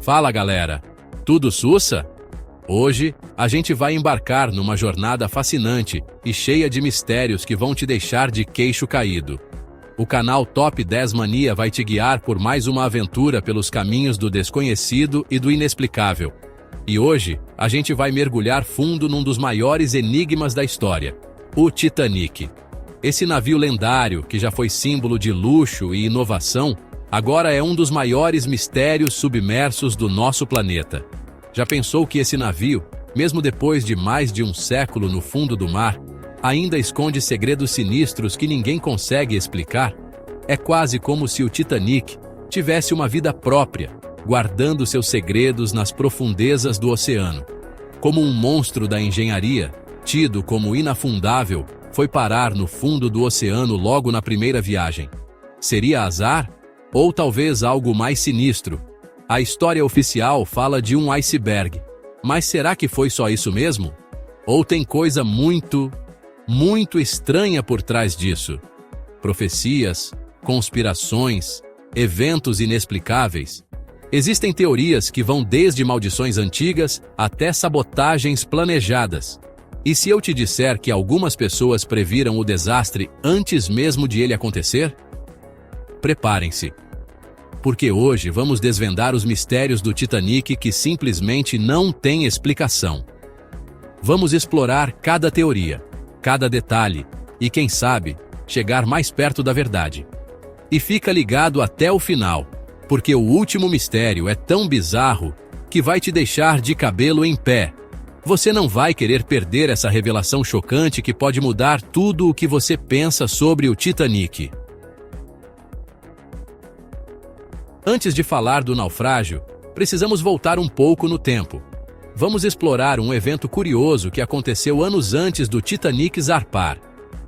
Fala galera, tudo sussa? Hoje, a gente vai embarcar numa jornada fascinante e cheia de mistérios que vão te deixar de queixo caído. O canal Top 10 Mania vai te guiar por mais uma aventura pelos caminhos do desconhecido e do inexplicável. E hoje, a gente vai mergulhar fundo num dos maiores enigmas da história, o Titanic. Esse navio lendário, que já foi símbolo de luxo e inovação, agora é um dos maiores mistérios submersos do nosso planeta. Já pensou que esse navio, mesmo depois de mais de um século no fundo do mar, ainda esconde segredos sinistros que ninguém consegue explicar? É quase como se o Titanic tivesse uma vida própria, guardando seus segredos nas profundezas do oceano. Como um monstro da engenharia, tido como inafundável, foi parar no fundo do oceano logo na primeira viagem. Seria azar? Ou talvez algo mais sinistro? A história oficial fala de um iceberg. Mas será que foi só isso mesmo? Ou tem coisa muito estranha por trás disso? Profecias, conspirações, eventos inexplicáveis. Existem teorias que vão desde maldições antigas até sabotagens planejadas. E se eu te disser que algumas pessoas previram o desastre antes mesmo de ele acontecer? Preparem-se, porque hoje vamos desvendar os mistérios do Titanic que simplesmente não têm explicação. Vamos explorar cada teoria, cada detalhe e, quem sabe, chegar mais perto da verdade. E fica ligado até o final, porque o último mistério é tão bizarro que vai te deixar de cabelo em pé. Você não vai querer perder essa revelação chocante que pode mudar tudo o que você pensa sobre o Titanic. Antes de falar do naufrágio, precisamos voltar um pouco no tempo. Vamos explorar um evento curioso que aconteceu anos antes do Titanic zarpar.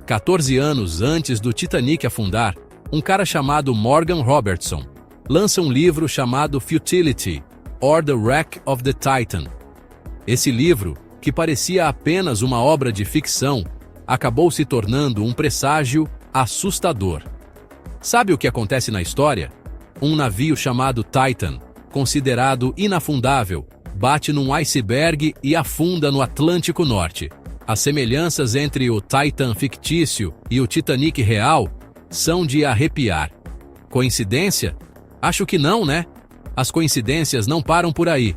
14 anos antes do Titanic afundar, um cara chamado Morgan Robertson lança um livro chamado Futility, or the Wreck of the Titan. Esse livro, que parecia apenas uma obra de ficção, acabou se tornando um presságio assustador. Sabe o que acontece na história? Um navio chamado Titan, considerado inafundável, bate num iceberg e afunda no Atlântico Norte. As semelhanças entre o Titan fictício e o Titanic real são de arrepiar. Coincidência? Acho que não, né? As coincidências não param por aí.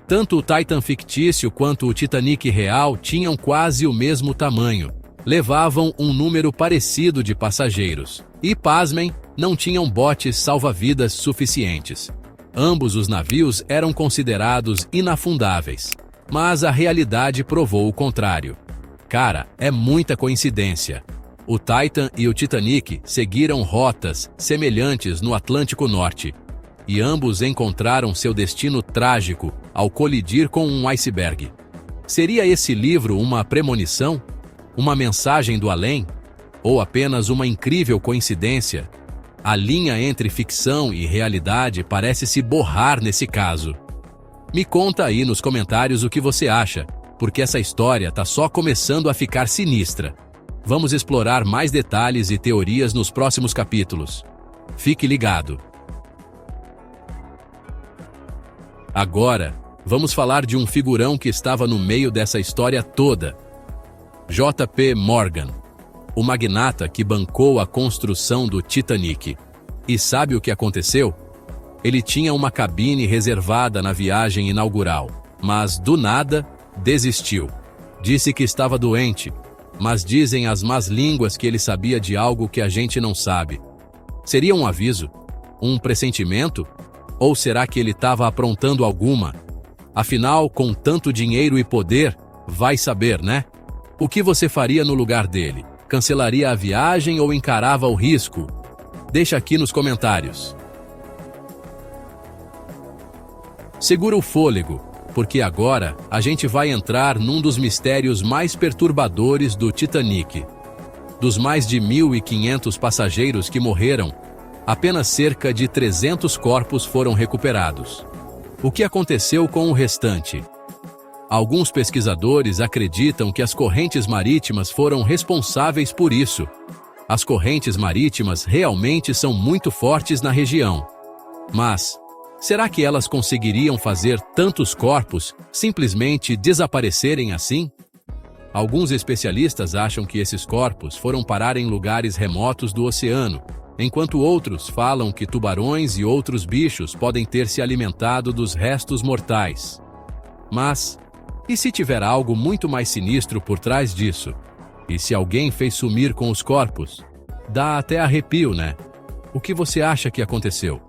Tanto o Titan fictício quanto o Titanic real tinham quase o mesmo tamanho. Levavam um número parecido de passageiros. E, pasmem, não tinham botes salva-vidas suficientes. Ambos os navios eram considerados inafundáveis. Mas a realidade provou o contrário. Cara, é muita coincidência. O Titan e o Titanic seguiram rotas semelhantes no Atlântico Norte. E ambos encontraram seu destino trágico ao colidir com um iceberg. Seria esse livro uma premonição? Uma mensagem do além? Ou apenas uma incrível coincidência? A linha entre ficção e realidade parece se borrar nesse caso. Me conta aí nos comentários o que você acha, porque essa história tá só começando a ficar sinistra. Vamos explorar mais detalhes e teorias nos próximos capítulos. Fique ligado. Agora, vamos falar de um figurão que estava no meio dessa história toda. J.P. Morgan, o magnata que bancou a construção do Titanic. E sabe o que aconteceu? Ele tinha uma cabine reservada na viagem inaugural, mas do nada desistiu. Disse que estava doente, mas dizem as más línguas que ele sabia de algo que a gente não sabe. Seria um aviso? Um pressentimento? Ou será que ele estava aprontando alguma? Afinal, com tanto dinheiro e poder, vai saber, né? O que você faria no lugar dele? Cancelaria a viagem ou encarava o risco? Deixa aqui nos comentários. Segura o fôlego, porque agora a gente vai entrar num dos mistérios mais perturbadores do Titanic. Dos mais de 1.500 passageiros que morreram, apenas cerca de 300 corpos foram recuperados. O que aconteceu com o restante? Alguns pesquisadores acreditam que as correntes marítimas foram responsáveis por isso. As correntes marítimas realmente são muito fortes na região. Mas Será que elas conseguiriam fazer tantos corpos simplesmente desaparecerem assim? Alguns especialistas acham que esses corpos foram parar em lugares remotos do oceano, enquanto outros falam que tubarões e outros bichos podem ter se alimentado dos restos mortais. Mas, e se tiver algo muito mais sinistro por trás disso? E se alguém fez sumir com os corpos? Dá até arrepio, né? O que você acha que aconteceu?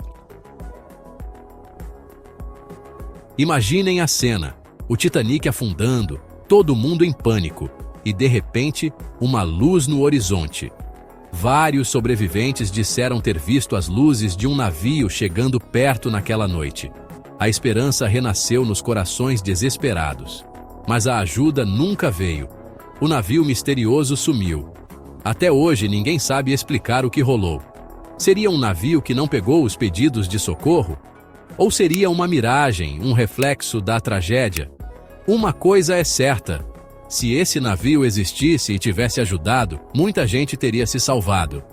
Imaginem a cena, o Titanic afundando, todo mundo em pânico, e de repente, uma luz no horizonte. Vários sobreviventes disseram ter visto as luzes de um navio chegando perto naquela noite. A esperança renasceu nos corações desesperados. Mas a ajuda nunca veio. O navio misterioso sumiu. Até hoje ninguém sabe explicar o que rolou. Seria um navio que não pegou os pedidos de socorro? Ou seria uma miragem, um reflexo da tragédia? Uma coisa é certa: se esse navio existisse e tivesse ajudado, muita gente teria se salvado.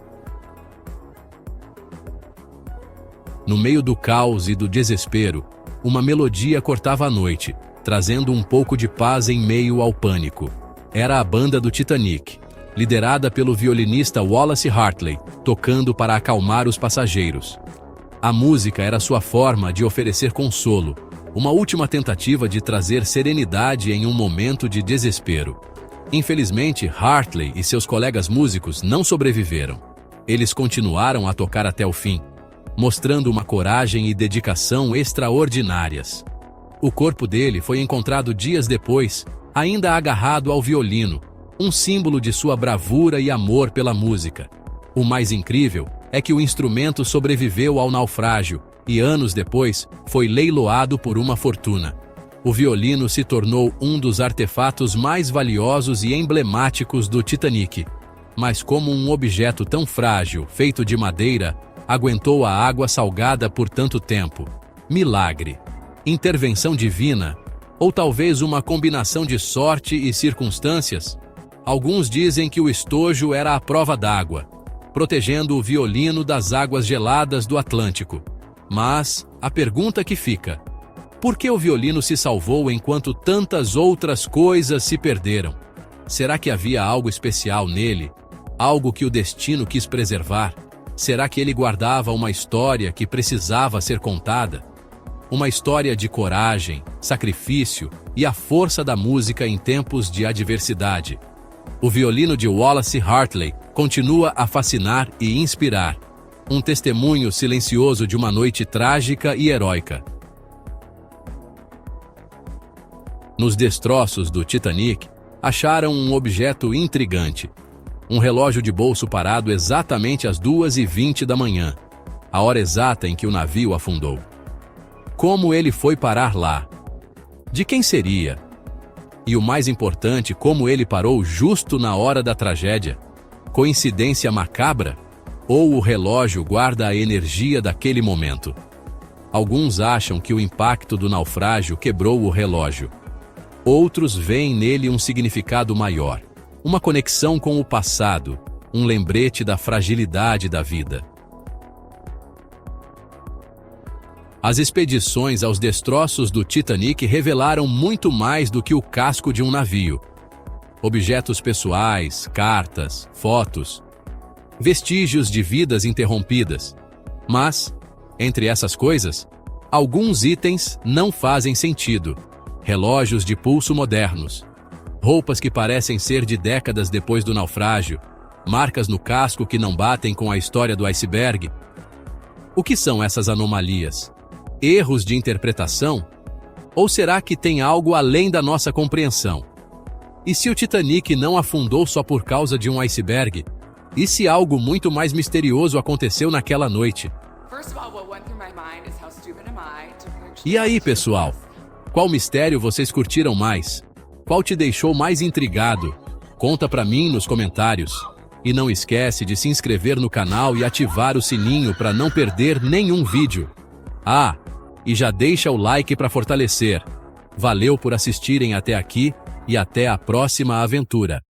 No meio do caos e do desespero, uma melodia cortava a noite, trazendo um pouco de paz em meio ao pânico. Era a banda do Titanic, liderada pelo violinista Wallace Hartley, tocando para acalmar os passageiros. A música era sua forma de oferecer consolo, uma última tentativa de trazer serenidade em um momento de desespero. Infelizmente, Hartley e seus colegas músicos não sobreviveram. Eles continuaram a tocar até o fim, mostrando uma coragem e dedicação extraordinárias. O corpo dele foi encontrado dias depois, ainda agarrado ao violino, um símbolo de sua bravura e amor pela música. O mais incrível é que o instrumento sobreviveu ao naufrágio e, anos depois, foi leiloado por uma fortuna. O violino se tornou um dos artefatos mais valiosos e emblemáticos do Titanic. Mas como um objeto tão frágil, feito de madeira, aguentou a água salgada por tanto tempo? Milagre, intervenção divina, ou talvez uma combinação de sorte e circunstâncias? Alguns dizem que o estojo era a prova d'água, protegendo o violino das águas geladas do Atlântico. Mas a pergunta que fica: por que o violino se salvou enquanto tantas outras coisas se perderam? Será que havia algo especial nele? Algo que o destino quis preservar? Será que ele guardava uma história que precisava ser contada? Uma história de coragem, sacrifício e a força da música em tempos de adversidade. O violino de Wallace Hartley continua a fascinar e inspirar. Um testemunho silencioso de uma noite trágica e heróica. Nos destroços do Titanic, acharam um objeto intrigante. Um relógio de bolso parado exatamente às 2h20 da manhã, a hora exata em que o navio afundou. Como ele foi parar lá? De quem seria? E o mais importante, como ele parou justo na hora da tragédia? Coincidência macabra? Ou o relógio guarda a energia daquele momento? Alguns acham que o impacto do naufrágio quebrou o relógio. Outros veem nele um significado maior, uma conexão com o passado, um lembrete da fragilidade da vida. As expedições aos destroços do Titanic revelaram muito mais do que o casco de um navio. Objetos pessoais, cartas, fotos, vestígios de vidas interrompidas. Mas, entre essas coisas, alguns itens não fazem sentido. Relógios de pulso modernos, roupas que parecem ser de décadas depois do naufrágio, marcas no casco que não batem com a história do iceberg. O que são essas anomalias? Erros de interpretação? Ou será que tem algo além da nossa compreensão? E se o Titanic não afundou só por causa de um iceberg? E se algo muito mais misterioso aconteceu naquela noite? E aí, pessoal? Qual mistério vocês curtiram mais? Qual te deixou mais intrigado? Conta pra mim nos comentários. E não esquece de se inscrever no canal e ativar o sininho para não perder nenhum vídeo. Ah, e já deixa o like para fortalecer. Valeu por assistirem até aqui e até a próxima aventura.